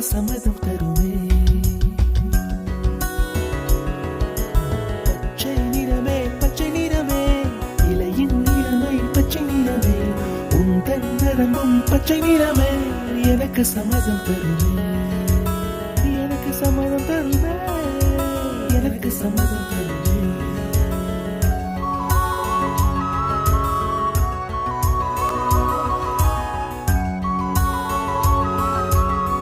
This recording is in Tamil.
சம்மதம் தருமே. பச்சை நிறமே பச்சை நிறமே, இலையின் நிறமை பச்சை நிறமே, உந்தன் நிறமும் பச்சை நிறமே, எனக்கு சம்மதம் தருமே, எனக்கு சம்மதம் தருமே, எனக்கு சம்மதம் தருமே.